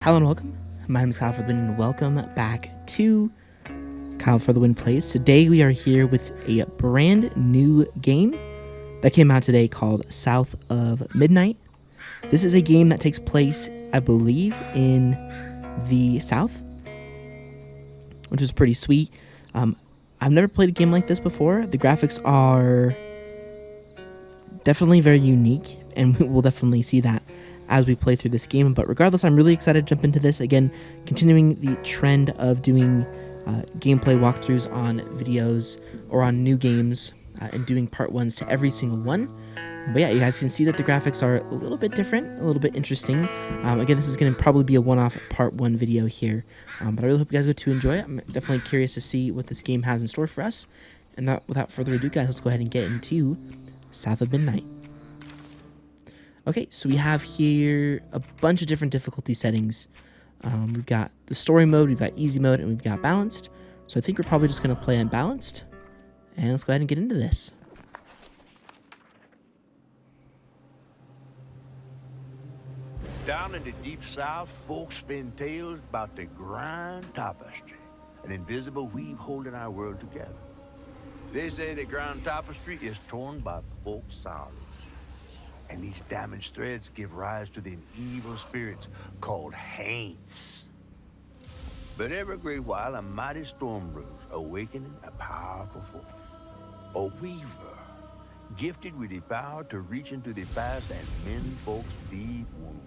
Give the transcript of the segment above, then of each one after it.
Hello and welcome. My name is Kyle for the Win, and welcome back to Kyle for the Win Plays. Today we are here with a brand new game that came out today called South of Midnight. This is a game that takes place, I believe, in the South, which is pretty sweet. I've never played a game like this before. The graphics are definitely very unique, and we'll definitely see that as we play through this game. But regardless, I'm really excited to jump into this. Again, continuing the trend of doing gameplay walkthroughs on videos or on new games and doing part ones to every single one. But yeah, you guys can see that the graphics are a little bit different, a little bit interesting. Again, this is going to probably be a one-off part one video here. But I really hope you guys go to enjoy it. I'm definitely curious to see what this game has in store for us. And without further ado, guys, let's go ahead and get into South of Midnight. Okay, so we have here a bunch of different difficulty settings. We've got the story mode, we've got easy mode, and we've got balanced. So I think we're probably just going to play unbalanced. And let's go ahead and get into this. Down in the deep south, folks spin tales about the grand tapestry, an invisible weave holding our world together. They say the grand tapestry is torn by folk sorrows, and these damaged threads give rise to the evil spirits called haints. But every great while, a mighty storm brews, awakening a powerful force. A weaver, gifted with the power to reach into the past and mend folks' deep wounds.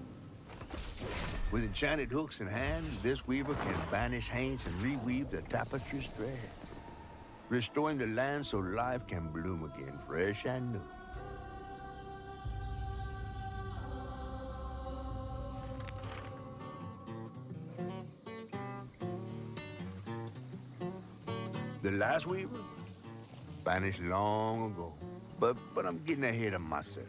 With enchanted hooks in hand, this weaver can banish haints and reweave the tapestry's thread, restoring the land so life can bloom again, fresh and new. The last weaver vanished long ago, but I'm getting ahead of myself.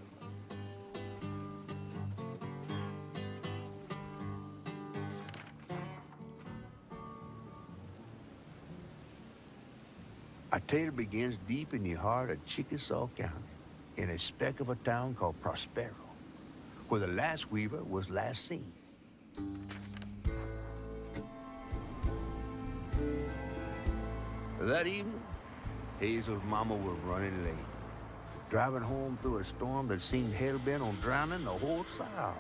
Our tale begins deep in the heart of Chickasaw County, in a speck of a town called Prospero, where the last weaver was last seen. That evening, Hazel's mama was running late, driving home through a storm that seemed hell-bent on drowning the whole South.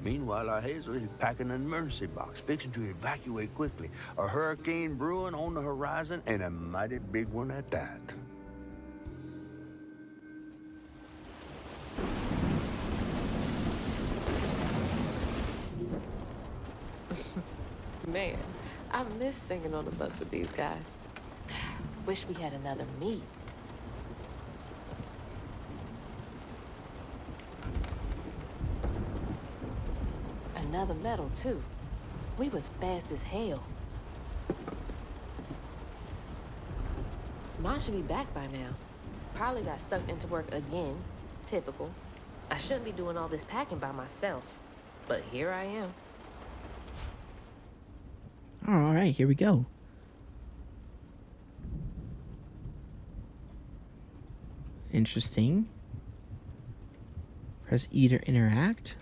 Meanwhile, our Hazel is packing an emergency box, fixing to evacuate quickly. A hurricane brewing on the horizon, and a mighty big one at that. Man, I miss singing on the bus with these guys. Wish we had another meet. Another medal, too. We was fast as hell. Mine should be back by now. Probably got sucked into work again. Typical. I shouldn't be doing all this packing by myself. But here I am. All right, here we go. Interesting. Press E to interact.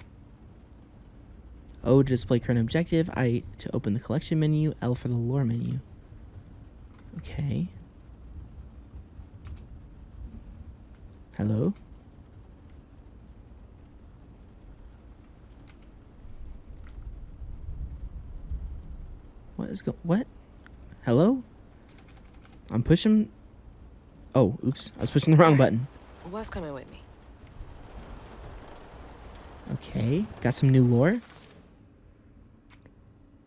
O to display current objective. I to open the collection menu. L for the lore menu. Okay. Hello? What? Hello? I'm pushing... Oh, oops. I was pushing the wrong button. What's coming with me? Okay. Got some new lore.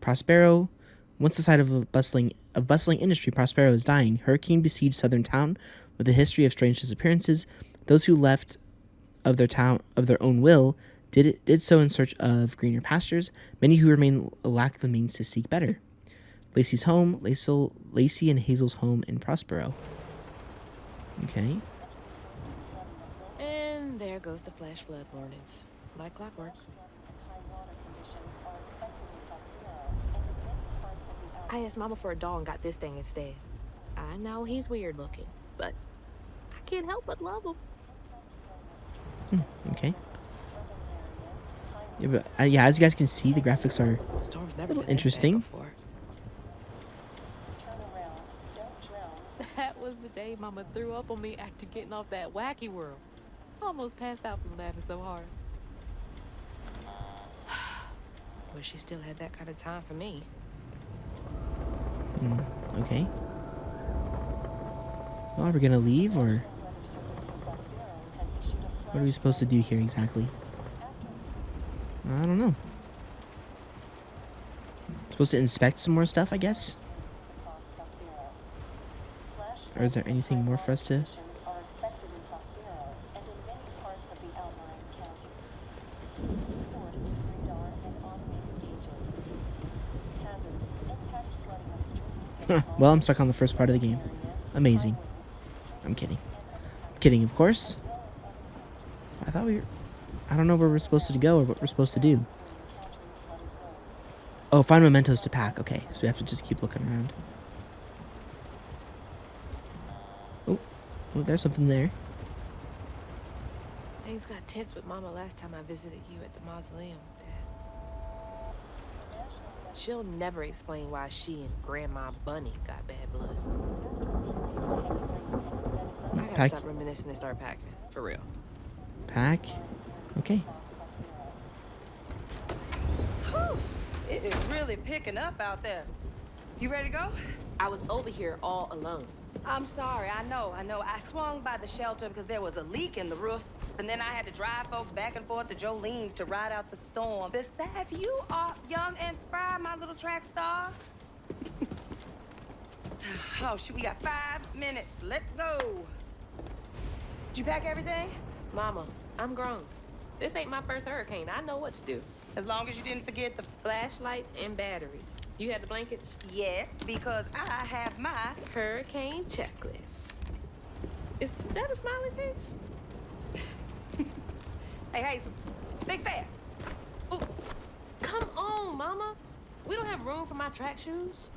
Prospero. Once the site of bustling industry, Prospero is dying. Hurricane besieged southern town with a history of strange disappearances. Those who left of their town of their own will did so in search of greener pastures. Many who remain lack the means to seek better. Lacey's home, Lacey and Hazel's home in Prospero. Okay. And there goes the flash flood warnings. Like clockwork. I asked Mama for a doll and got this thing instead. I know he's weird looking, but I can't help but love him. Okay. Yeah, but yeah, as you guys can see, the graphics are Storm's a never little been interesting. this bad before. That was the day Mama threw up on me after getting off that wacky world. Almost passed out from laughing so hard. Wish she still had that kind of time for me. Okay. Well, are we gonna leave, or what are we supposed to do here exactly? I don't know. Supposed to inspect some more stuff, I guess? Or is there anything more for us to... Well, I'm stuck on the first part of the game. Amazing. I'm kidding. Kidding, of course. I thought we were... I don't know where we're supposed to go or what we're supposed to do. Oh, find mementos to pack. Okay, so we have to just keep looking around. Oh, there's something there. Things got tense with Mama last time I visited you at the mausoleum, Dad. She'll never explain why she and Grandma Bunny got bad blood. I gotta Pack. stop reminiscing and start packing. For real. Pack. Okay. Whew. It is really picking up out there. You ready to go? I was over here all alone. I'm sorry, I know. I swung by the shelter because there was a leak in the roof, and then I had to drive folks back and forth to Jolene's to ride out the storm. Besides, you are young and spry, my little track star. Oh, shoot, we got 5 minutes. Let's go. Did you pack everything? Mama, I'm grown. This ain't my first hurricane. I know what to do. As long as you didn't forget the... Flashlights and batteries. You had the blankets? Yes, because I have my... Hurricane checklist. Is that a smiley face? Hey, Hazel, think fast. Oh, come on, Mama. We don't have room for my track shoes.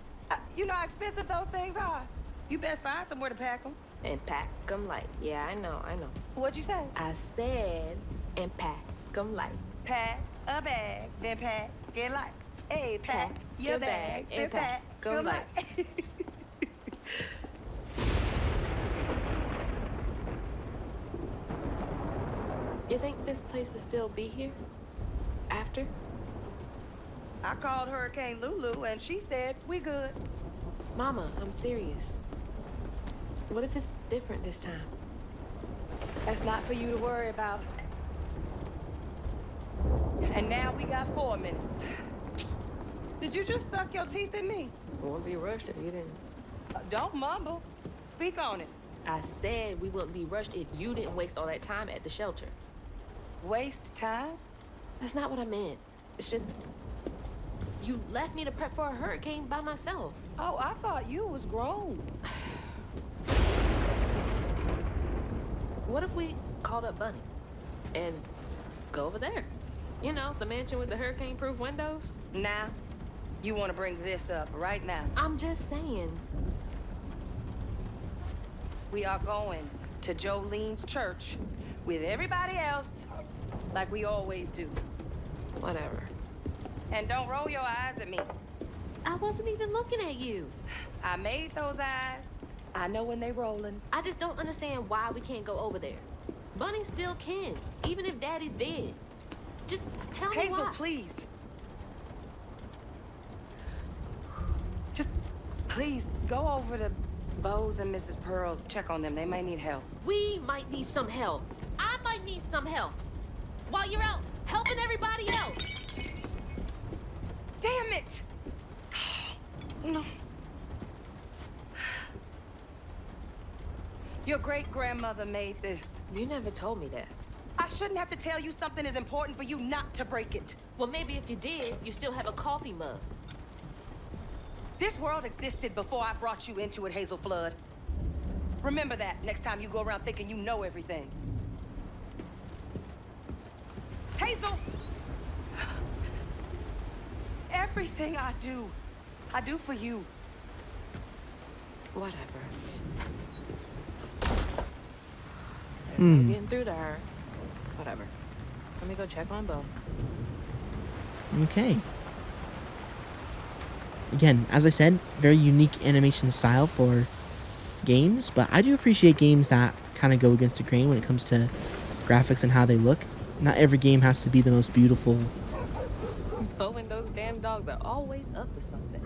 You know how expensive those things are. You best find somewhere to pack them. And pack them light. Yeah, I know. What'd you say? I said, and pack them light. Pack a bag, then pack it light. Hey, pack your bags, then pack them light. You think this place will still be here? After? I called Hurricane Lulu, and she said we good. Mama, I'm serious. What if it's different this time? That's not for you to worry about. And now we got 4 minutes. Did you just suck your teeth at me? Won't be rushed if you didn't. Don't mumble. Speak on it. I said we wouldn't be rushed if you didn't waste all that time at the shelter. Waste time? That's not what I meant. It's just... You left me to prep for a hurricane by myself. Oh, I thought you was grown. What if we called up Bunny and go over there? You know, the mansion with the hurricane-proof windows? Now, you want to bring this up right now. I'm just saying. We are going to Jolene's church with everybody else, like we always do. Whatever. And don't roll your eyes at me. I wasn't even looking at you. I made those eyes. I know when they rolling. I just don't understand why we can't go over there. Bunny still can, even if Daddy's dead. Just tell me Hazel, why. please. Just, please, go over to Bo's and Mrs. Pearl's. Check on them. They may need help. We might need some help. I might need some help. While you're out helping everybody else. Damn it! No. Your great-grandmother made this. You never told me that. I shouldn't have to tell you something is important for you not to break it. Well, maybe if you did, you still have a coffee mug. This world existed before I brought you into it, Hazel Flood. Remember that next time you go around thinking you know everything. Hazel! Everything I do for you. Whatever. No getting through to her. Whatever. Let me go check on Bo. Okay. Again, as I said, very unique animation style for games, but I do appreciate games that kind of go against the grain when it comes to graphics and how they look. Not every game has to be the most beautiful. Bo and those damn dogs are always up to something.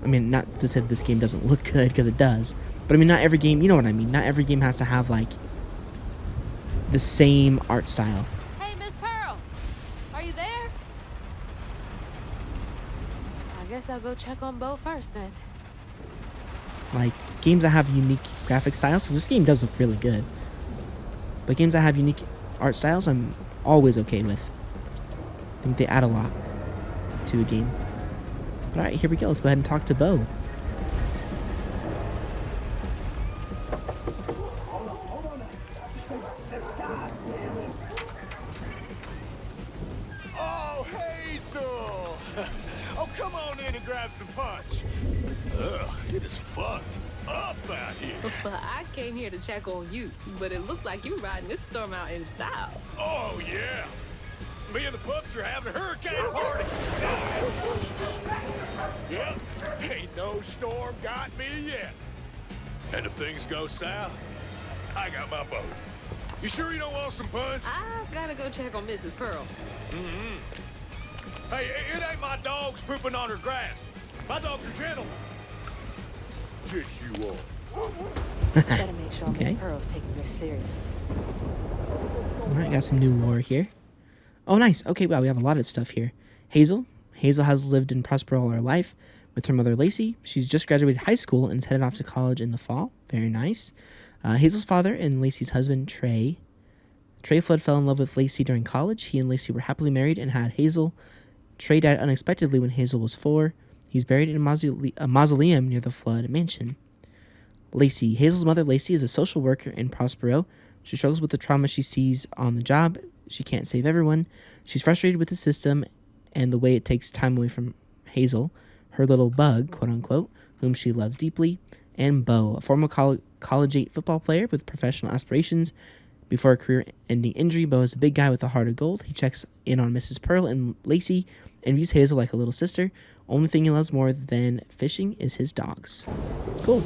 I mean, not to say that this game doesn't look good, because it does. But I mean, not every game, you know what I mean. Not every game has to have, like, the same art style. Hey, Miss Pearl, are you there? I guess I'll go check on Bo first then. Like, games that have unique graphic styles, because this game does look really good. But games that have unique art styles, I'm always okay with. I think they add a lot to a game. But alright, here we go. Let's go ahead and talk to Bo. Oh, Hazel! Oh, come on in and grab some punch. Ugh, it is fucked up out here. But I came here to check on you, but it looks like you're riding this storm out in style. Oh, yeah. Me and the pups are having a hurricane party. Yep, ain't no storm got me yet. And if things go south, I got my boat. You sure you don't want some punch? I've got to go check on Mrs. Pearl. Hey, it ain't my dogs pooping on her grass. My dogs are gentle. Yes, you are. Better make sure Okay. Miss Pearl's taking this serious. Alright, got some new lore here. Oh, nice. Okay, wow, we have a lot of stuff here. Hazel. Hazel has lived in Prospero all her life with her mother, Lacey. She's just graduated high school and is headed off to college in the fall. Very nice. Hazel's father and Lacey's husband, Trey. Trey Flood fell in love with Lacey during college. He and Lacey were happily married and had Hazel. Trey died unexpectedly when Hazel was 4. He's buried in a mausoleum near the Flood mansion. Lacey. Hazel's mother, Lacey, is a social worker in Prospero. She struggles with the trauma she sees on the job. She can't save everyone. She's frustrated with the system and the way it takes time away from Hazel, her little bug, quote unquote, whom she loves deeply, and Bo, a former collegiate football player with professional aspirations. Before a career-ending injury, Bo is a big guy with a heart of gold. He checks in on Mrs. Pearl and Lacey and views Hazel like a little sister. Only thing he loves more than fishing is his dogs. Cool.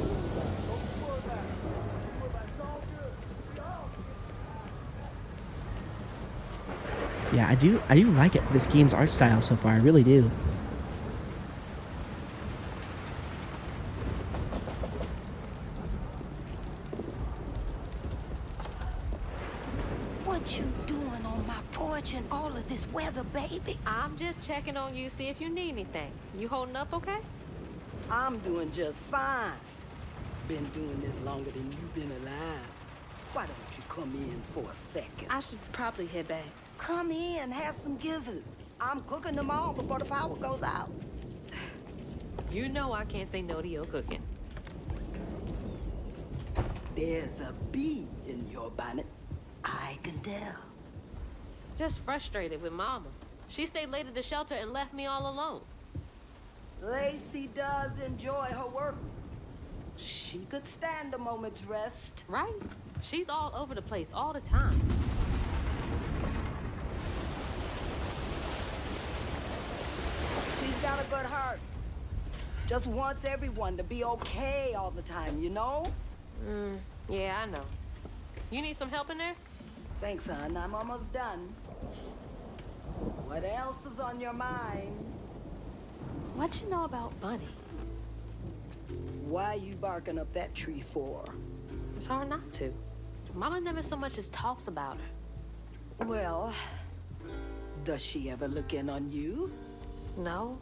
Yeah, I do like it. This game's art style so far. I really do. What you doing on my porch in all of this weather, baby? I'm just checking on you, see if you need anything. You holding up okay? I'm doing just fine. Been doing this longer than you've been alive. Why don't you come in for a second? I should probably head back. Come in, have some gizzards. I'm cooking them all before the power goes out. You know I can't say no to your cooking. There's a bee in your bonnet. I can tell. Just frustrated with Mama. She stayed late at the shelter and left me all alone. Lacey does enjoy her work. She could stand a moment's rest. Right? She's all over the place all the time. She's got a good heart. Just wants everyone to be okay all the time, you know? Yeah, I know. You need some help in there? Thanks, hon. I'm almost done. What else is on your mind? What you know about Buddy? Why you barking up that tree for? It's hard not to. Mama never so much as talks about her. Well, does she ever look in on you? No,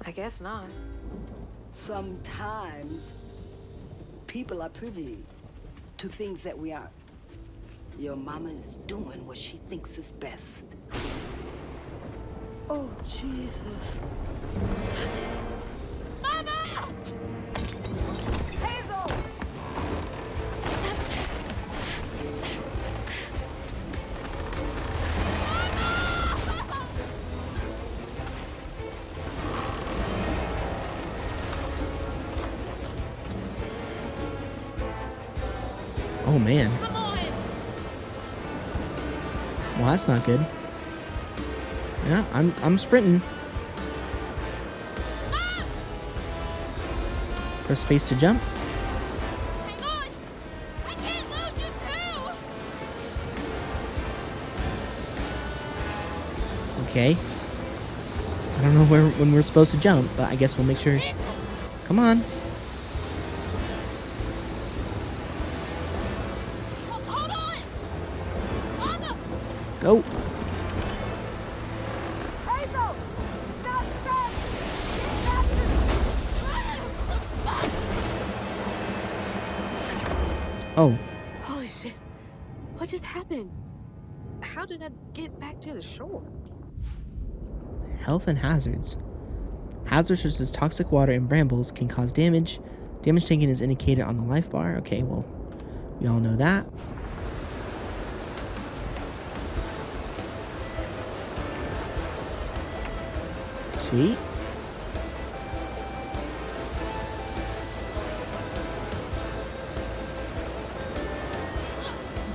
I guess not. Sometimes people are privy to things that we aren't. Your mama is doing what she thinks is best. Oh, Jesus. Mama! Hazel! Oh, man. Come on! Well, that's not good. Yeah, I'm sprinting. Press space to jump. Hang on! I can't lose you too! Okay. I don't know when we're supposed to jump, but I guess we'll make sure. Come on. Hold on! Mama! Go. Hazel! Not safe! Oh, Holy shit. What just happened? How did I get back to the shore? health and hazards. Hazards such as toxic water and brambles can cause damage. Damage taken is indicated on the life bar. Okay, well, we all know that. Sweet.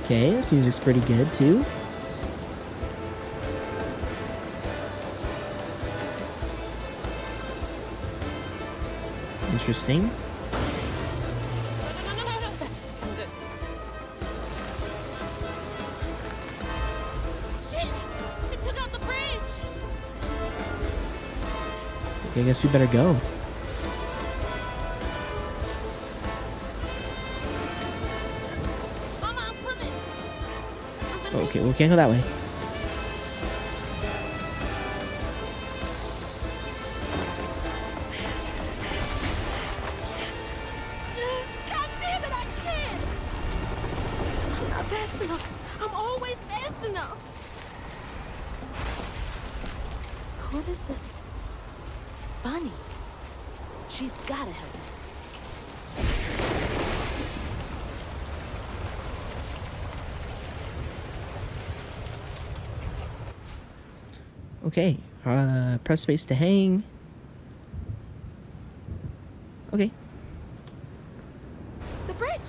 Okay, this music's pretty good too. Interesting. No. That doesn't sound good. Shit! It took out the bridge! Okay, I guess we better go. Mama, I'm coming! I'm gonna Okay, we can't go that way. God damn it, I can't! I'm not fast enough. I'm always fast enough. Who is it? Bunny. She's gotta help me. Okay, press space to hang. Okay. The bridge!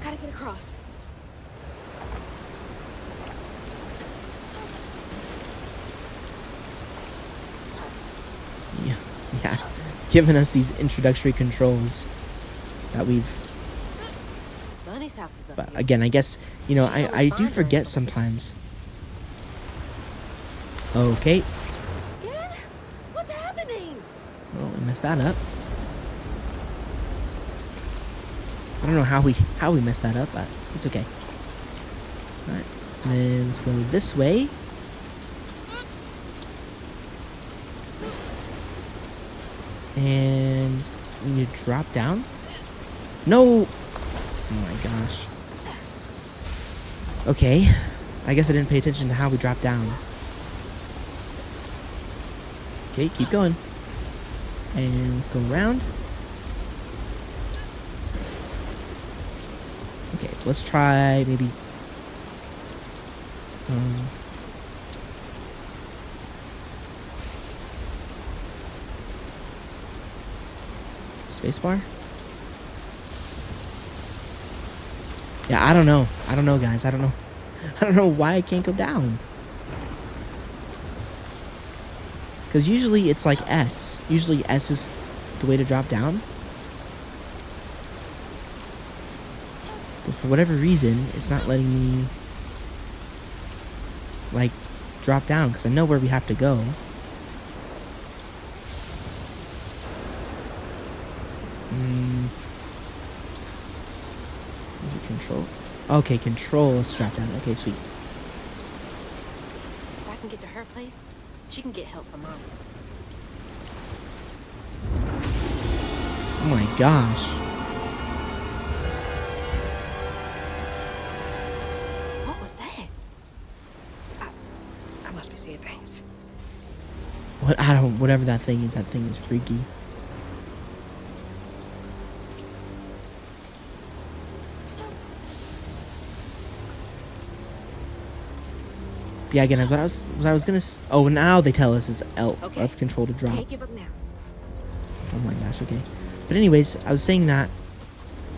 Gotta get across. Yeah. It's giving us these introductory controls that we've. Bunny's house is up But here. again, I guess you know She can I always do find her forget in some place. sometimes. Okay. Again? What's happening? Well, we messed that up. I don't know how we messed that up, but it's okay. All right. And then let's go this way. And we need to drop down. No. Oh my gosh. Okay. I guess I didn't pay attention to how we dropped down. Okay, keep going. And let's go around. Okay, let's try maybe. Spacebar? Yeah, I don't know. I don't know, guys. I don't know. I don't know why I can't go down. Because usually it's like S. Usually S is the way to drop down. But for whatever reason, it's not letting me, like, drop down. Because I know where we have to go. Is it control? Okay, control. Let's drop down. Okay, sweet. If I can get to her place, she can get help from Mama. Oh my gosh. What was that? I must be seeing things. What? I don't. Whatever that thing is freaky. Yeah, again, what I was gonna. Oh, now they tell us it's L Okay. of control to drop. Can't give up now. Oh my gosh. Okay. But anyways, I was saying that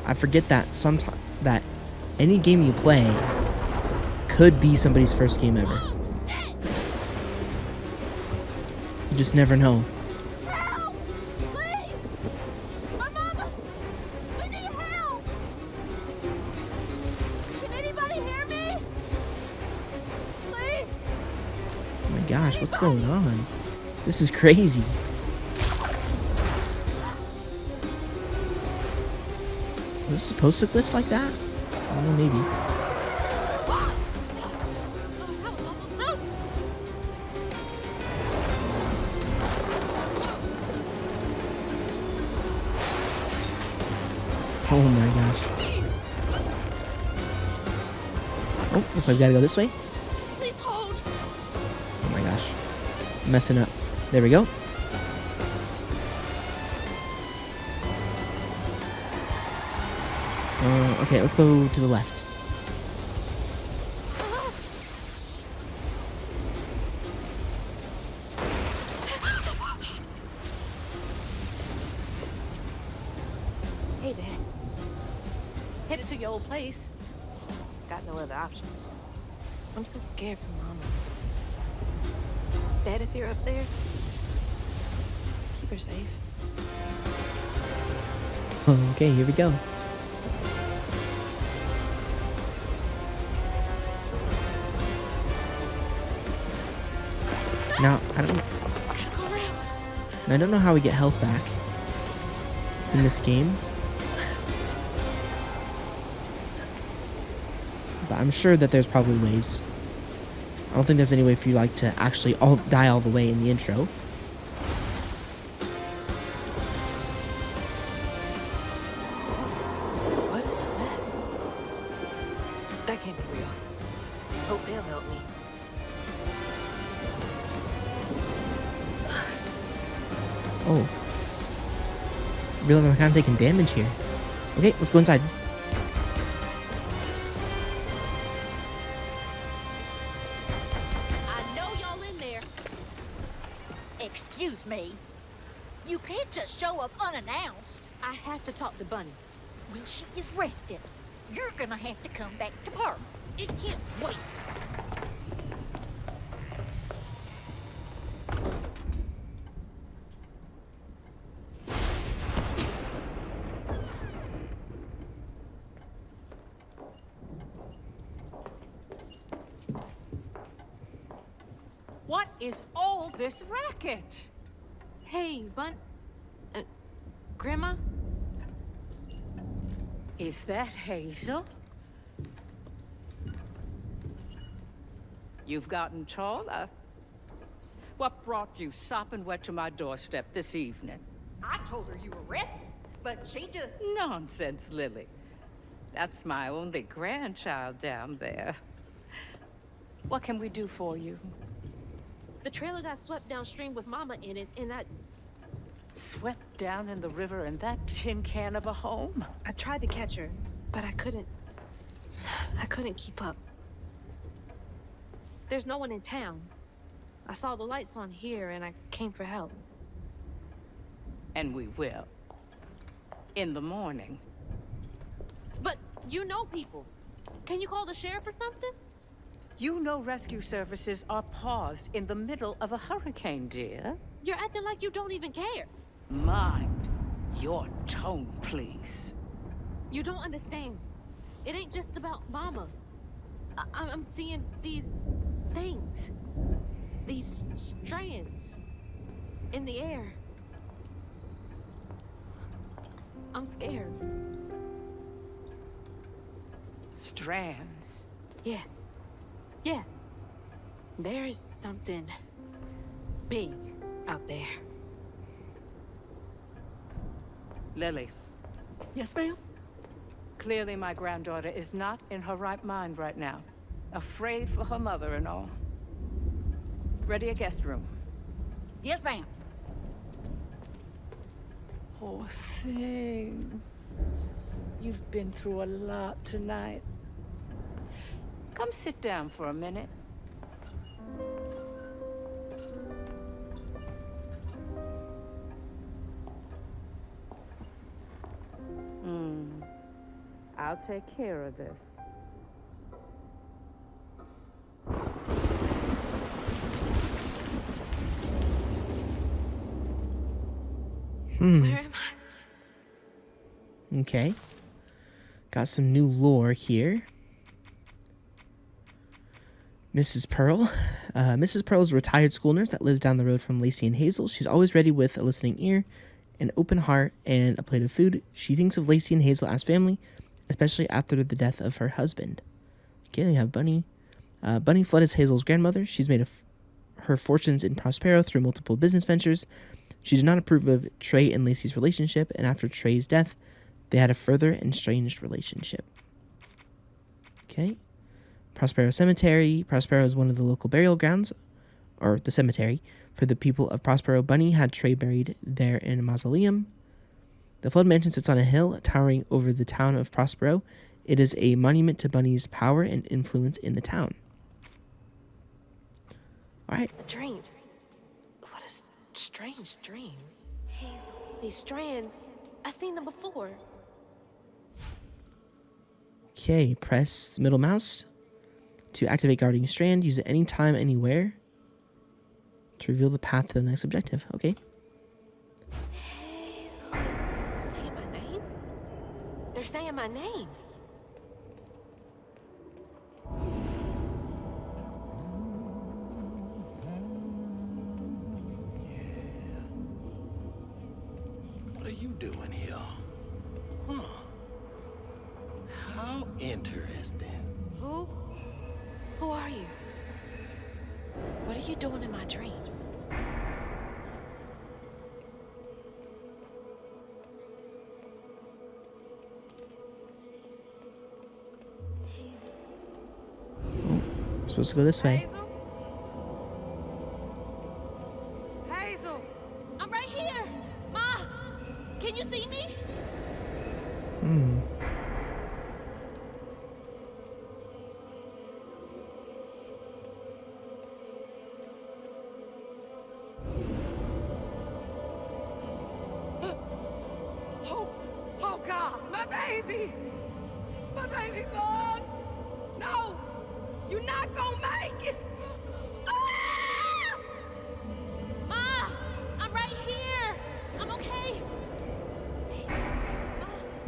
I forget that sometimes that any game you play could be somebody's first game ever. You just never know. Help! Please! My mama! We need help! Can anybody hear me? Please! Oh my gosh, what's going on? This is crazy. Was this supposed to glitch like that? I don't know, maybe. Oh, that was almost broke. Oh my gosh. Oh, looks like we gotta go this way. Please hold. Oh my gosh. Messing up. There we go. Okay, let's go to the left. Hey, Dad. Headed to your old place. Got no other options. I'm so scared for Mama. Dad, if you're up there, keep her safe. Okay, here we go. Now, I don't know how we get health back in this game. But I'm sure that there's probably ways. I don't think there's any way for you like to actually die all the way in the intro. What is that? That can't be real. Hope they'll help me. Oh. I realize I'm kind of taking damage here. Okay, let's go inside. I know y'all in there. Excuse me. You can't just show up unannounced. I have to talk to Bunny. Well, she is rested. You're gonna have to come back to Park. It can't wait. What is all this racket? Hey, Grandma? Is that Hazel? You've gotten taller. What brought you sopping wet to my doorstep this evening? I told her you were rested, but she just... Nonsense, Lily. That's my only grandchild down there. What can we do for you? The trailer got swept downstream with Mama in it, and I Swept down in the river in that tin can of a home? tried to catch her, but I couldn't keep up. There's no one in town. I saw the lights on here, and I came for help. And we will. In the morning. But you know people. Can you call the sheriff or something? You know rescue services are paused in the middle of a hurricane, dear. You're acting like you don't even care. Mind your tone, please. You don't understand. It ain't just about Mama. I'm seeing these things. These strands in the air. I'm scared. Strands. Yeah. Yeah. There is something big out there. Lily, Yes, ma'am? clearly my granddaughter is not in her right mind right now. Afraid for her mother and all. Ready a guest room. Yes, ma'am. Poor thing. You've been through a lot tonight. Come sit down for a minute. I'll take care of this. Where am I? Okay. Got some new lore here. Mrs. Pearl. Mrs. Pearl is a retired school nurse that lives down the road from Lacey and Hazel. She's always ready with a listening ear, an open heart, and a plate of food. She thinks of Lacey and Hazel as family, especially after the death of her husband. Okay, they have Bunny. Bunny Flood is Hazel's grandmother. She's made her fortunes in Prospero through multiple business ventures. She did not approve of Trey and Lacey's relationship, and after Trey's death, they had a further estranged relationship. Okay. Prospero Cemetery. Prospero is one of the local burial grounds, or the cemetery, for the people of Prospero. Bunny had Trey buried there in a mausoleum. The Flood Mansion sits on a hill towering over the town of Prospero. It is a monument to Bunny's power and influence in the town. All right. A dream. What a strange dream. Hazel. These strands, I've seen them before. Okay, press middle mouse to activate guarding strand. Use it anytime, anywhere to reveal the path to the next objective. Okay. Hazel. They're saying my name? They're saying my name. What are you doing here? Huh. How interesting. Who are you? What are you doing in my dream? We're supposed to go this way. Hazel? Hazel! I'm right here! Ma! Can you see me? Oh God, my baby! My baby boy! No! You're not gonna make it! Ah! Ma! I'm right here! I'm okay!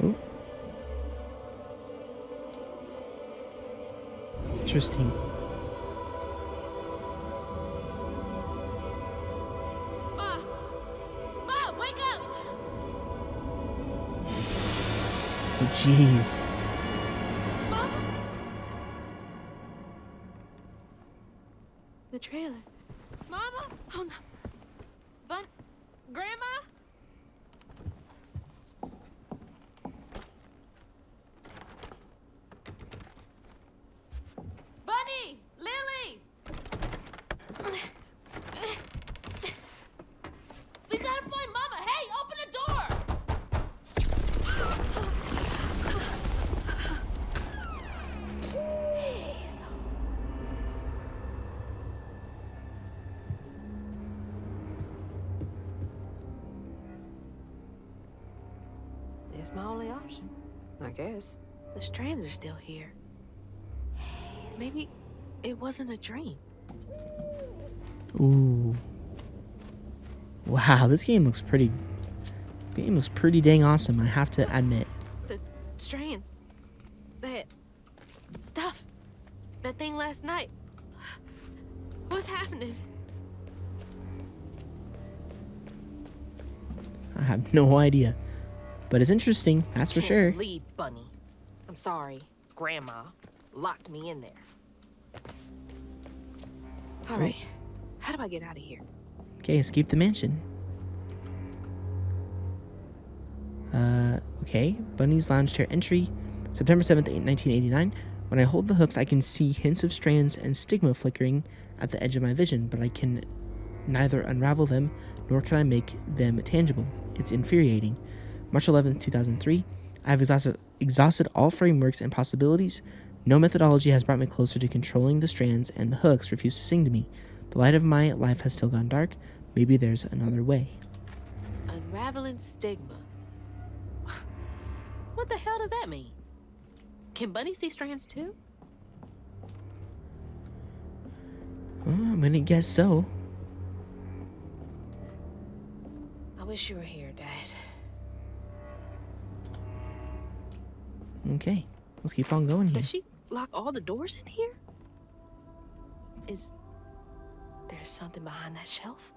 Ooh. Interesting. Ma! Ma, wake up! Oh, jeez. Ma! The trailer. Mama? Oh no. Grandma? Bunny! Lily! We gotta find Mama! Hey, open the door! It's my only option, I guess. The strands are still here. Maybe it wasn't a dream. Ooh. Wow, this game looks pretty. The game looks pretty dang awesome, I have to admit. The strands. That stuff. That thing last night. What's happening? I have no idea. But it's interesting, that's for sure. Leave, Bunny. I'm sorry. Grandma locked me in there. All right. How do I get out of here? Okay, escape the mansion. Okay. Bunny's lounge chair entry. September 7th, 1989. When I hold the hooks, I can see hints of strands and stigma flickering at the edge of my vision, but I can neither unravel them nor can I make them tangible. It's infuriating. March 11th, 2003. I have exhausted all frameworks and possibilities. No methodology has brought me closer to controlling the strands, and the hooks refuse to sing to me. The light of my life has still gone dark. Maybe there's another way. Unraveling stigma. What the hell does that mean? Can Bunny see strands too? I'm gonna guess so. I wish you were here, Dad. Okay, let's keep on going here. Does she lock all the doors in here? Is there something behind that shelf?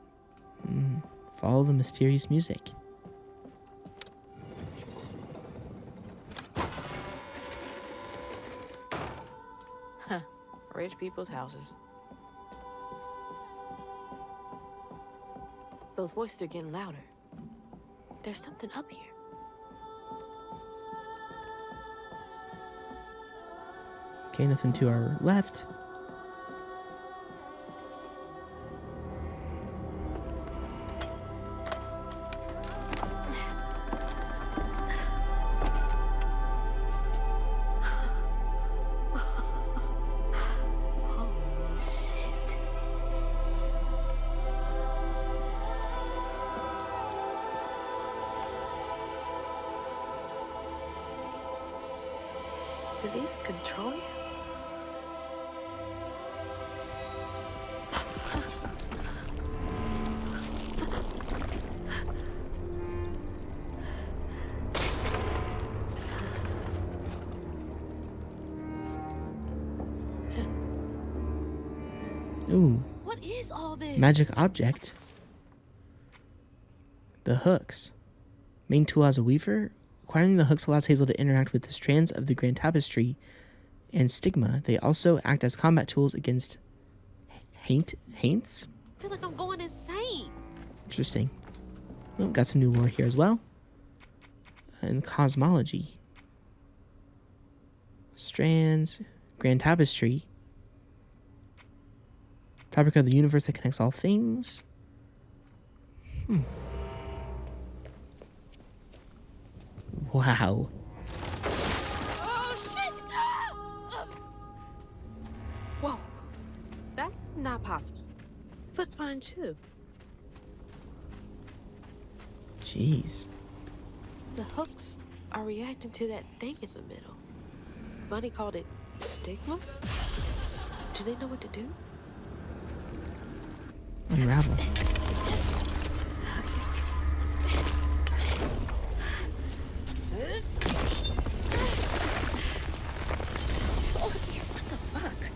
Follow the mysterious music. Huh. Rich people's houses. Those voices are getting louder. There's something up here. Okay, nothing to our left. Do these control you? Ooh, What is all this? magic object. The hooks. Main tool as a weaver. Acquiring the hooks allows Hazel to interact with the strands of the grand tapestry and stigma. They also act as combat tools against haints. I feel like I'm going insane. Interesting. Oh, got some new lore here as well. And cosmology. Strands, grand tapestry. Fabric of the universe that connects all things. Wow. Oh, shit! Whoa. That's not possible. Foot's fine, too. Jeez. The hooks are reacting to that thing in the middle. Bunny called it stigma? Do they know what to do? Unravel. What the fuck?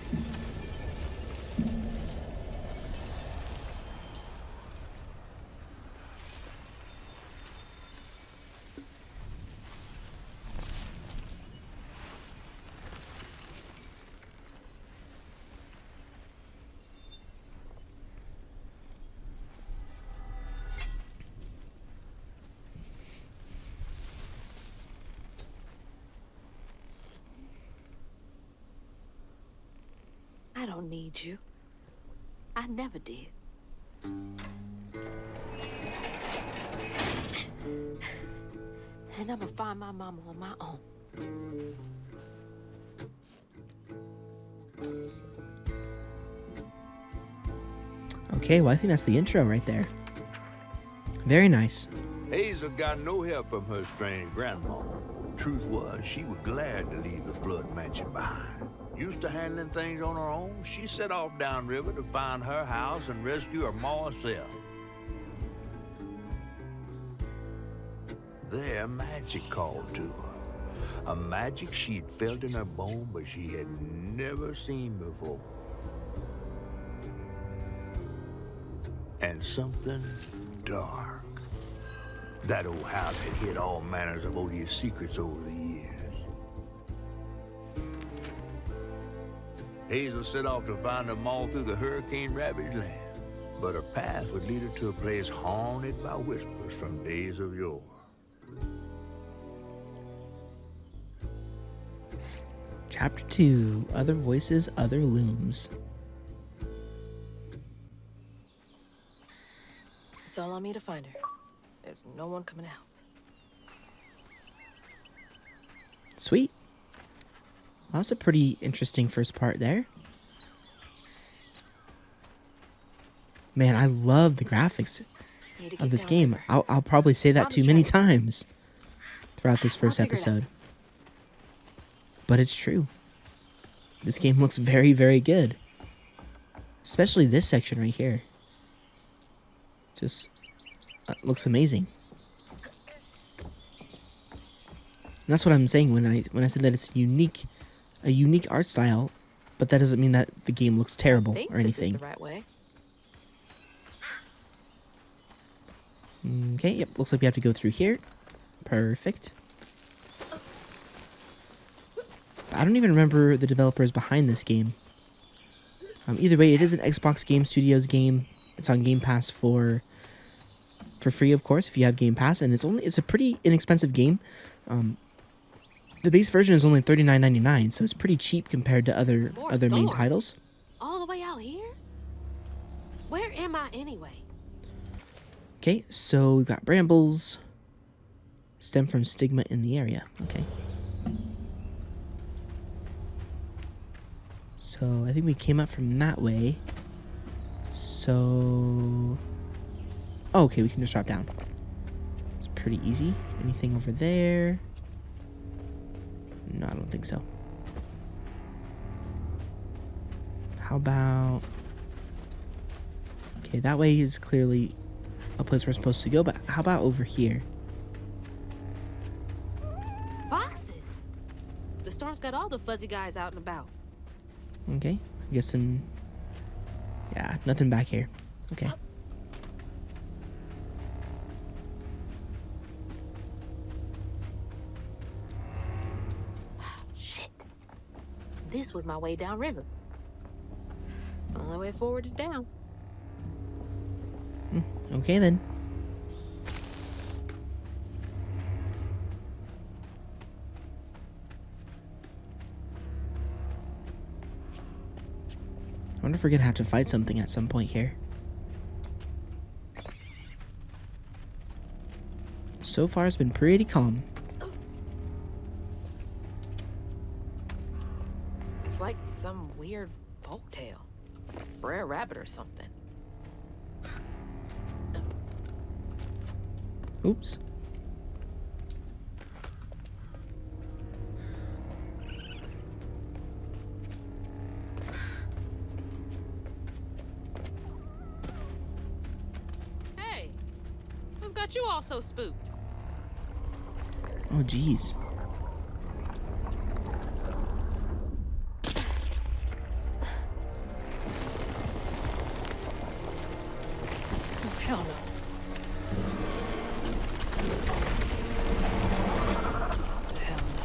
I don't need you. I never did. And I'm gonna find my mama on my own. Okay, well, I think that's the intro right there. Very nice. Hazel got no help from her strange grandma. Truth was, she was glad to leave the flood mansion behind. Used to handling things on her own, she set off downriver to find her house and rescue her ma herself. There, magic called to her. A magic she'd felt in her bone, but she had never seen before. And something dark. That old house had hid all manners of odious secrets over the years. Hazel set off to find them all through the hurricane-ravaged land, but her path would lead her to a place haunted by whispers from days of yore. Chapter 2, Other Voices, Other Looms. It's all on me to find her. There's no one coming to help. Sweet. Well, that's a pretty interesting first part there. Man, I love the graphics of this game. I'll probably say that too many times throughout this first episode. But it's true. This game looks very, very good. Especially this section right here. Just looks amazing. And that's what I'm saying when I said that it's a unique art style, but that doesn't mean that the game looks terrible I think or anything. This is the right way. Okay, yep, looks like we have to go through here. Perfect. I don't even remember the developers behind this game. Either way, it is an Xbox Game Studios game. It's on Game Pass for free, of course, if you have Game Pass, and it's a pretty inexpensive game. The base version is only $39.99, so it's pretty cheap compared to other main titles. All the way out here? Where am I anyway? Okay, so we've got brambles. Stem from stigma in the area. Okay. So I think we came up from that way. So... Oh, okay, we can just drop down. It's pretty easy. Anything over there? No, I don't think so. How about... Okay, that way is clearly a place we're supposed to go, but how about over here? Foxes! The storm's got all the fuzzy guys out and about. Okay, I'm guessing... Yeah, nothing back here. Okay. Shit. This was my way downriver. Only way forward is down. Okay then. I wonder if we're gonna have to fight something at some point here. So far it's been pretty calm. It's like some weird folktale. Rare rabbit or something. Oops. Hey, who's got you all so spooked? Oh, geez. Oh, hell no. Hell no.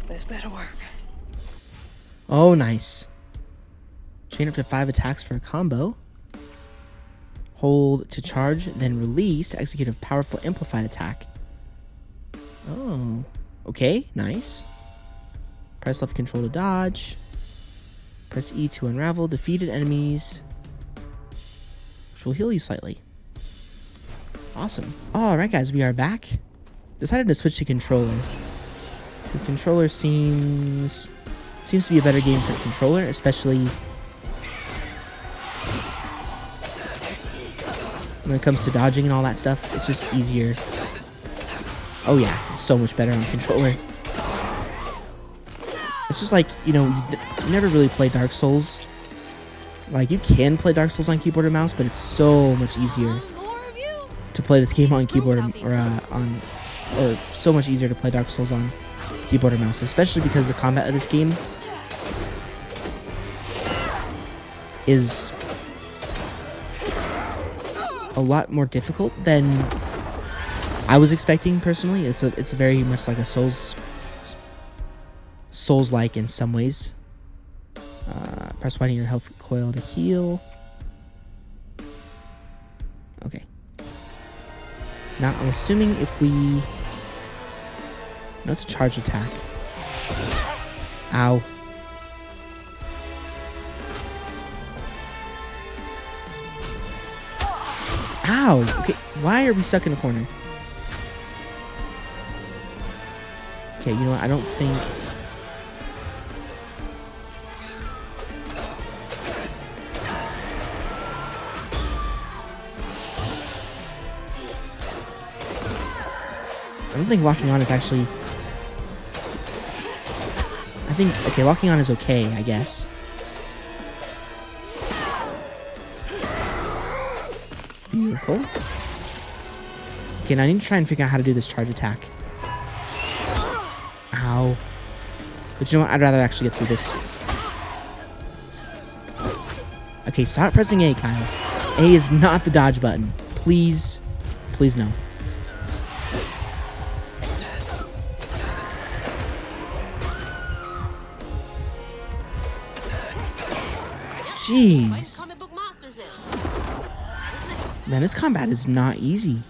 This better work. Oh, nice. Chain up to 5 attacks for a combo. Hold to charge, then release to execute a powerful amplified attack. Oh, okay, nice. Press left control to dodge. Press E to unravel defeated enemies, which will heal you slightly. Awesome. Alright guys, we are back. Decided to switch to controller. Because controller seems to be a better game for controller, especially when it comes to dodging and all that stuff. It's just easier. Oh yeah, it's so much better on controller. It's just like, you know, you never really play Dark Souls. Like, you can play Dark Souls on keyboard and mouse, but it's so much easier to play this game on keyboard or so much easier to play Dark Souls on keyboard or mouse, especially because the combat of this game is a lot more difficult than I was expecting personally. It's very much like a Souls-like in some ways. Press Y on your health coil to heal. Okay. Now I'm assuming if we... No, it's a charge attack. Ow. Ow! Okay, why are we stuck in a corner? Okay, you know what? I don't think... locking on is actually think, okay, locking on is okay, I guess. Beautiful. Okay, now I need to try and figure out how to do this charge attack. Ow. But you know what? I'd rather actually get through this. Okay, stop pressing A, Kyle. A is not the dodge button. Please. Please no. Jeez. Comic book monsters now. What's next? Man, this combat is not easy.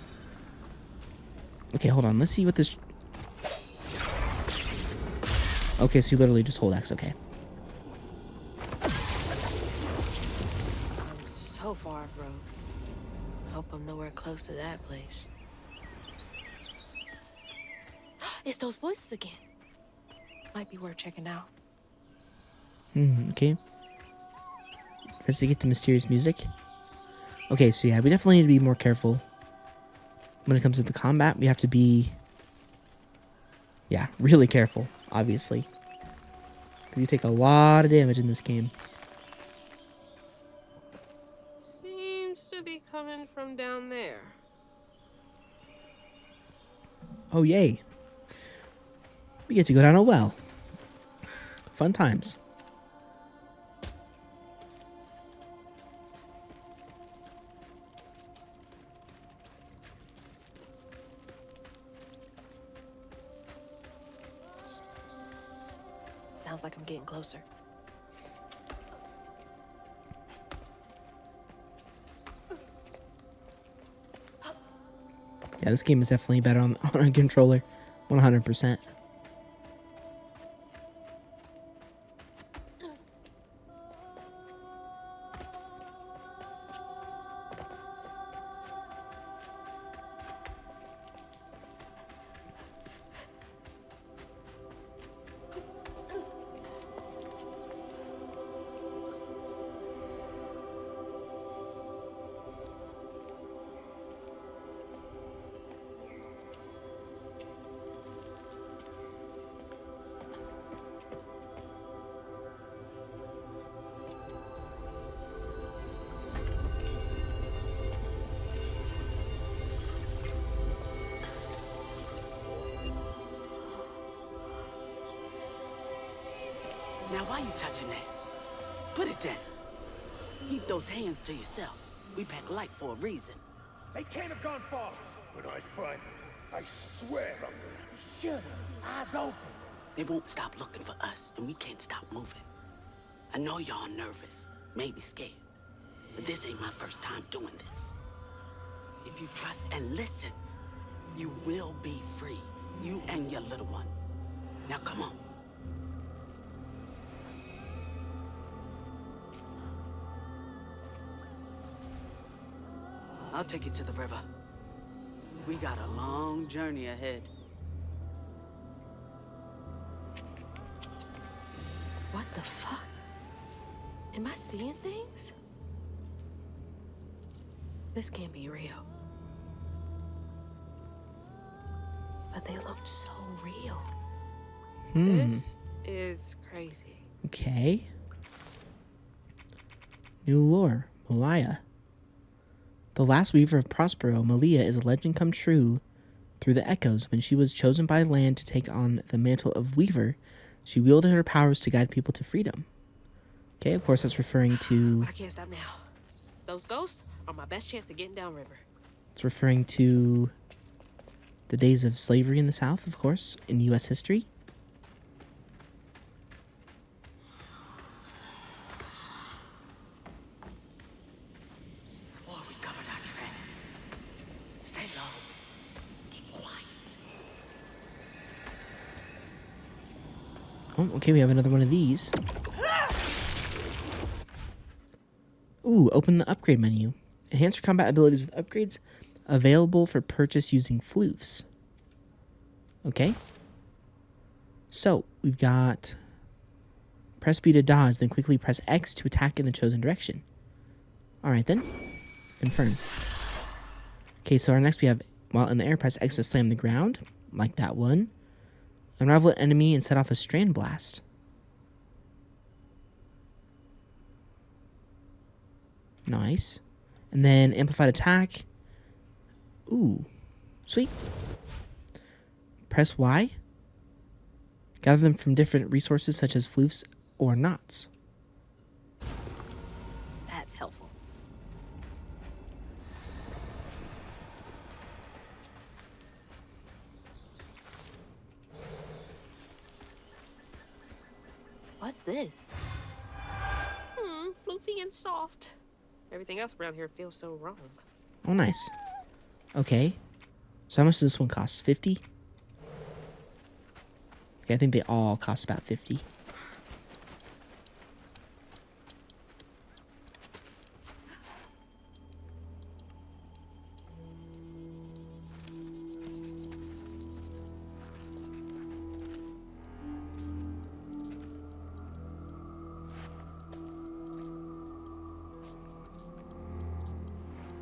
Okay, hold on. Let's see what this... Okay, so you literally just hold X. Okay. I'm so far, bro. Hope I'm nowhere close to that place. It's those voices again. Might be worth checking out. Okay. Investigate the mysterious music. Okay, so yeah, we definitely need to be more careful. When it comes to the combat, we have to be... Yeah, really careful, obviously. You take a lot of damage in this game. Seems to be coming from down there. Oh, yay. We get to go down a well. Fun times. Sounds like I'm getting closer. Yeah, this game is definitely better on a controller. 100%. Now, why you touching that? Put it down. Keep those hands to yourself. We pack light for a reason. They can't have gone far. When I find them, I swear I'm gonna... Shut up. Eyes open. They won't stop looking for us, and we can't stop moving. I know y'all nervous, maybe scared, but this ain't my first time doing this. If you trust and listen, you will be free. You and your little one. Now, come on. I'll take you to the river. We got a long journey ahead. What the fuck? Am I seeing things? This can't be real. But they looked so real. This is crazy. Okay. New lore. Malaya. The last weaver of Prospero, Malia, is a legend come true through the echoes. When she was chosen by land to take on the mantle of weaver, she wielded her powers to guide people to freedom. Okay, of course, that's referring to... I can't stop now. Those ghosts are my best chance of getting downriver. It's referring to the days of slavery in the South, of course, in U.S. history. Swore we covered our tracks. Stay low. Keep quiet. Oh, okay, we have another one of these. Ooh, open the upgrade menu. Enhance your combat abilities with upgrades available for purchase using floofs. Okay. So, we've got press B to dodge, then quickly press X to attack in the chosen direction. Alright then. Confirm. Okay, so our next we have, while in the air, press X to slam the ground, like that one. Unravel an enemy and set off a strand blast. Nice. And then amplified attack. Ooh. Sweet. Press Y. Gather them from different resources such as floofs or knots. That's helpful. What's this? Floofy and soft. Everything else around here feels so wrong. Oh, nice. Okay. So how much does this one cost? 50? Okay, I think they all cost about 50.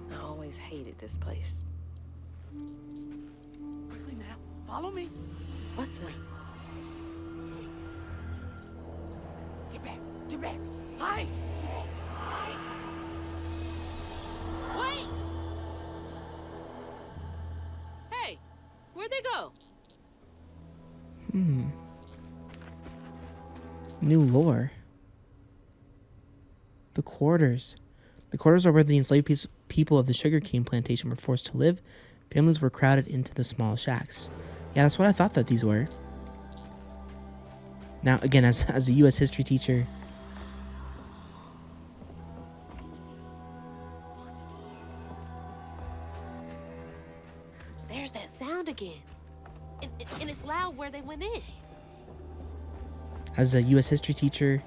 I always hated this place. Quickly now, follow me. What the? Get back, get back. Hide. Wait! Hey, where'd they go? New lore. The quarters. The quarters are where the enslaved people of the sugarcane plantation were forced to live. Families were crowded into the small shacks. Yeah, that's what I thought that these were. Now, again, as a U.S. history teacher, There's that sound again. And it's loud where they went in. as a U.S. history teacher,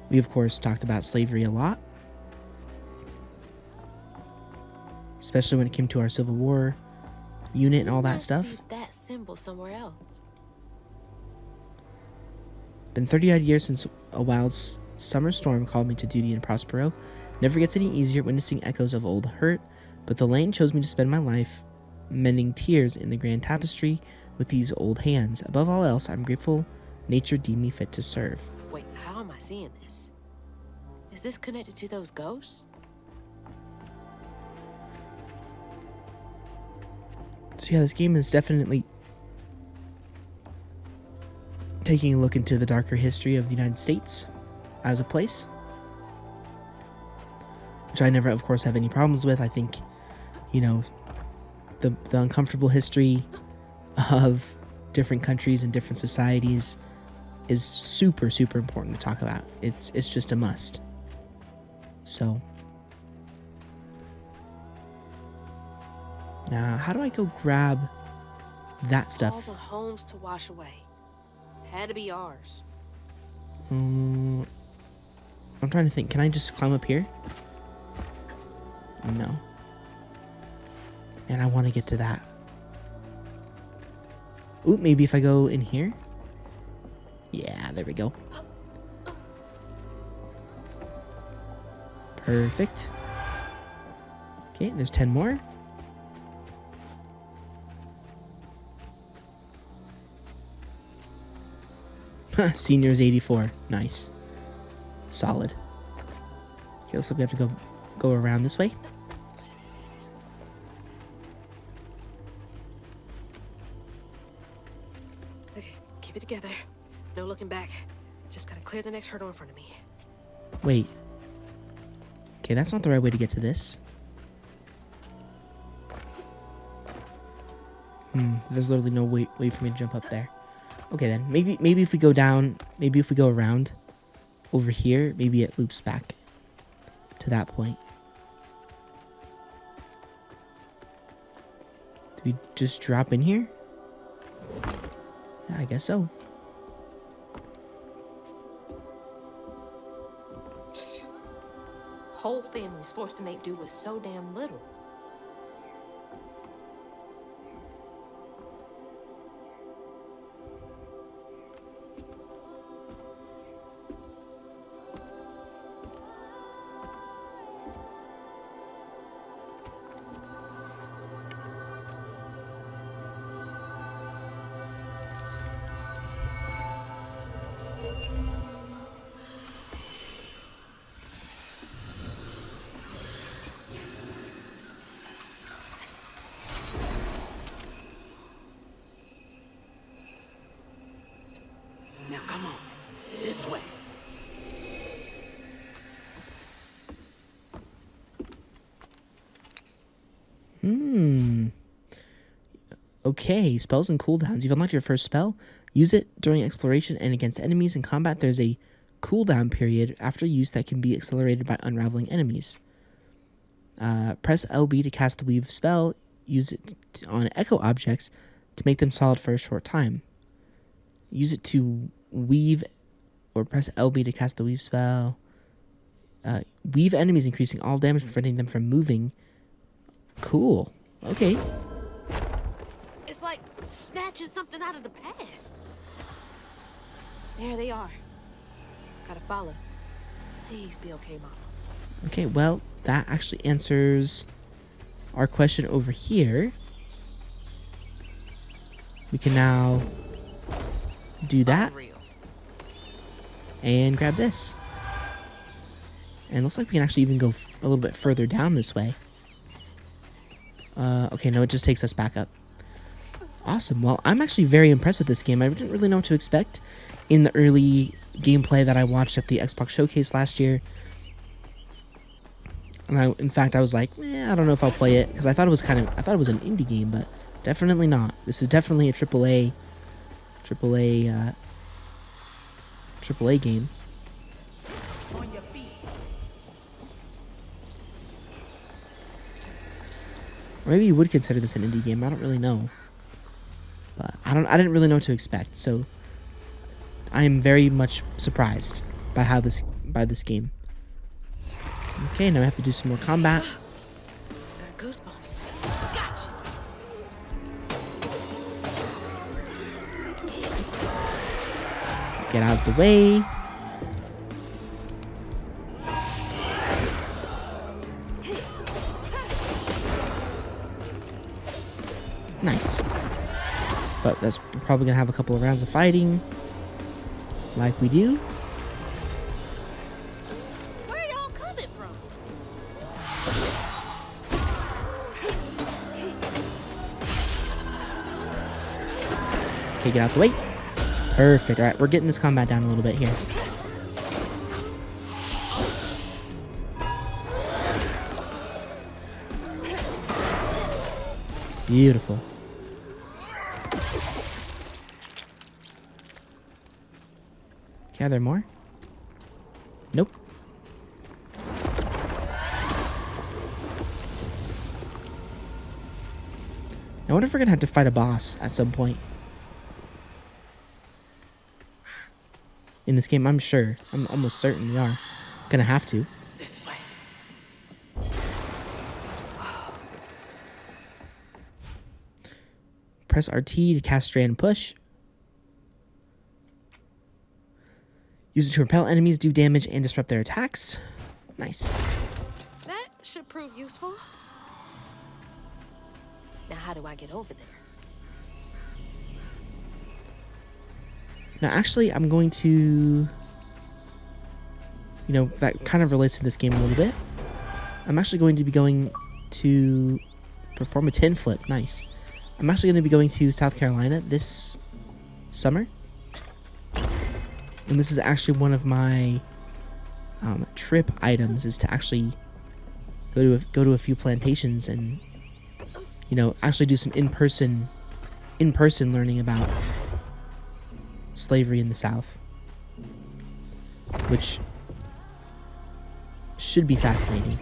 we of course talked about slavery a lot, especially when it came to our Civil War unit and all that stuff. See that symbol somewhere else. Been 30-odd years since a wild summer storm called me to duty in Prospero. Never gets any easier witnessing echoes of old hurt, but the lane chose me to spend my life mending tears in the grand tapestry with these old hands. Above all else, I'm grateful nature deemed me fit to serve. Wait, how am I seeing this? Is this connected to those ghosts? So yeah, this game is definitely taking a look into the darker history of the United States as a place, which I never, of course, have any problems with. I think, you know, the uncomfortable history of different countries and different societies is super, super important to talk about. It's just a must. So now, how do I go grab that stuff? All the homes to wash away. Had to be ours. I'm trying to think. Can I just climb up here? No. And I want to get to that. Ooh, maybe if I go in here? Yeah, there we go. Perfect. Okay, there's 10 more. Senior's 84. Nice. Solid. Okay, looks like we have to go around this way. Okay, keep it together. No looking back. Just gotta clear the next hurdle in front of me. Wait. Okay, that's not the right way to get to this. There's literally no way for me to jump up there. Okay then, maybe if we go down, maybe if we go around over here, maybe it loops back to that point. Do we just drop in here? Yeah, I guess so. Whole family's forced to make do with so damn little. Okay, spells and cooldowns. You've unlocked your first spell. Use it during exploration and against enemies in combat. There's a cooldown period after use that can be accelerated by unraveling enemies. Press LB to cast the weave spell. Use it on echo objects to make them solid for a short time. Use it to weave, or press LB to cast the weave spell. Weave enemies, increasing all damage, preventing them from moving. Cool. Okay. It's like snatching something out of the past. There they are. Gotta follow. Please be okay, Mom. Okay, well, that actually answers our question over here. We can now do that and grab this. And it looks like we can actually even go a little bit further down this way. Okay, no, it just takes us back up. Awesome. Well, I'm actually very impressed with this game. I didn't really know what to expect in the early gameplay that I watched at the Xbox Showcase last year. And in fact, I was like, I don't know if I'll play it, because I thought it was an indie game, but definitely not. This is definitely a AAA game. On your feet. Or maybe you would consider this an indie game. I don't really know. But I didn't really know what to expect, so I am very much surprised by this game. Okay, now I have to do some more combat. Got goosebumps. Gotcha. Get out of the way. Nice. But we're probably gonna have a couple of rounds of fighting, like we do. Where are y'all coming from? Okay, get out the way. Perfect. All right, we're getting this combat down a little bit here. Beautiful. Okay, are there more? Nope. I wonder if we're gonna have to fight a boss at some point in this game. I'm sure. I'm almost certain we are gonna have to. This way. Press RT to cast Strand Push. Use it to repel enemies, do damage, and disrupt their attacks. Nice. That should prove useful. Now, how do I get over there? Now, actually, I'm going to... that kind of relates to this game a little bit. I'm actually going to be going to perform a 10 flip. Nice. I'm actually going to be going to South Carolina this summer. And this is actually one of my trip items, is to actually go to a few plantations and actually do some in-person learning about slavery in the South, which should be fascinating.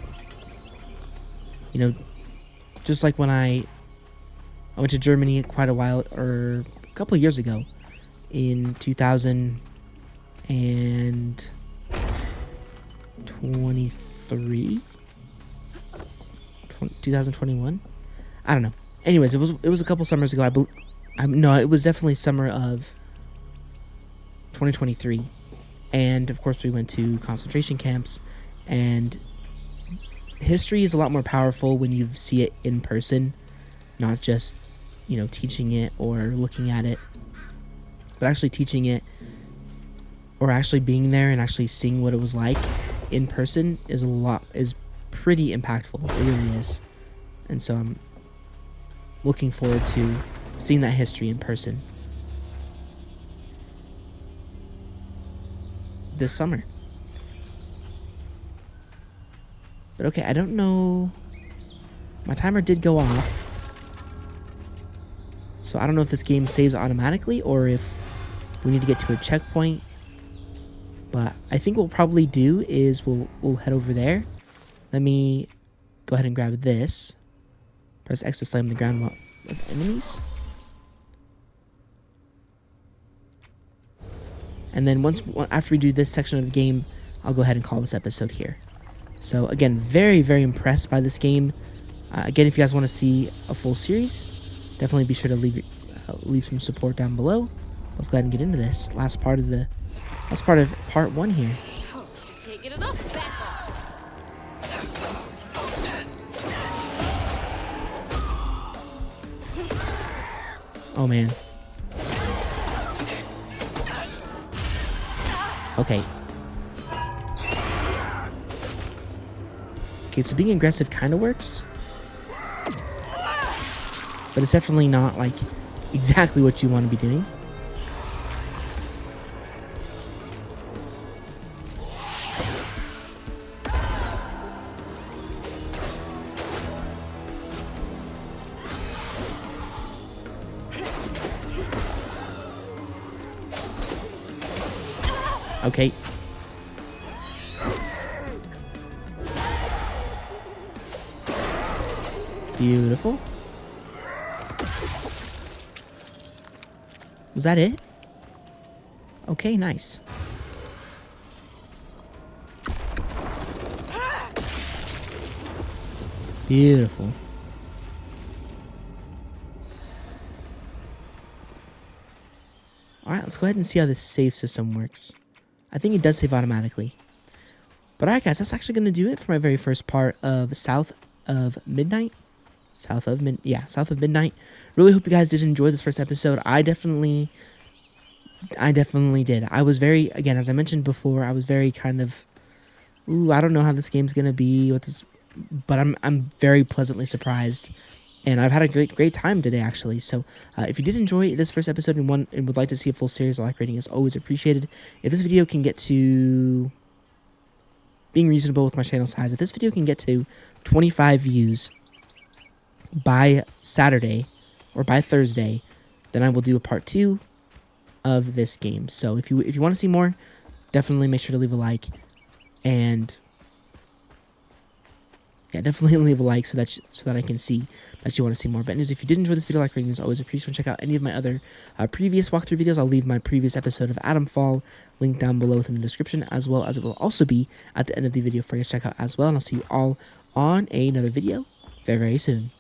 Just like when I went to Germany quite a while, or a couple of years ago, in 2021. I don't know. Anyways, it was a couple summers ago. No, it was definitely summer of 2023, and of course we went to concentration camps. And history is a lot more powerful when you see it in person, not just teaching it or looking at it, but actually teaching it, or actually being there and actually seeing what it was like in person is pretty impactful. It really is. And so I'm looking forward to seeing that history in person this summer. But okay, I don't know. My timer did go off, So I don't know if this game saves automatically or if we need to get to a checkpoint. But I think what we'll probably do is we'll head over there. Let me go ahead and grab this. Press X to slam the ground with enemies. And then after we do this section of the game, I'll go ahead and call this episode here. So again, very, very impressed by this game. Again, if you guys want to see a full series, definitely be sure to leave some support down below. Let's go ahead and get into this last part of part 1 here. Just can't get enough back up. Oh man. Okay. Okay, so being aggressive kind of works. But it's definitely not, like, exactly what you want to be doing. Okay. Beautiful. Was that it? Okay, nice. Beautiful. Alright, let's go ahead and see how this save system works. I think it does save automatically. But alright guys, that's actually going to do it for my very first part of South of Midnight. South of Midnight. Really hope you guys did enjoy this first episode. I definitely did. I was very, again, as I mentioned before, I was very kind of, I don't know how this game's going to be with this, but I'm very pleasantly surprised. And I've had a great time today, actually. So if you did enjoy this first episode and would like to see a full series, a like rating is always appreciated. If this video can get to, being reasonable with my channel size, if this video can get to 25 views by Saturday or by Thursday, then I will do a part 2 of this game. So if you want to see more, definitely make sure to leave a like, and yeah, definitely leave a like so that I can see that you want to see more. But anyways, if you did enjoy this video, like rating is always appreciated. Check out any of my other previous walkthrough videos. I'll leave my previous episode of Adam Fall linked down below within the description, as well as it will also be at the end of the video for you to check out as well. And I'll see you all on another video very, very soon.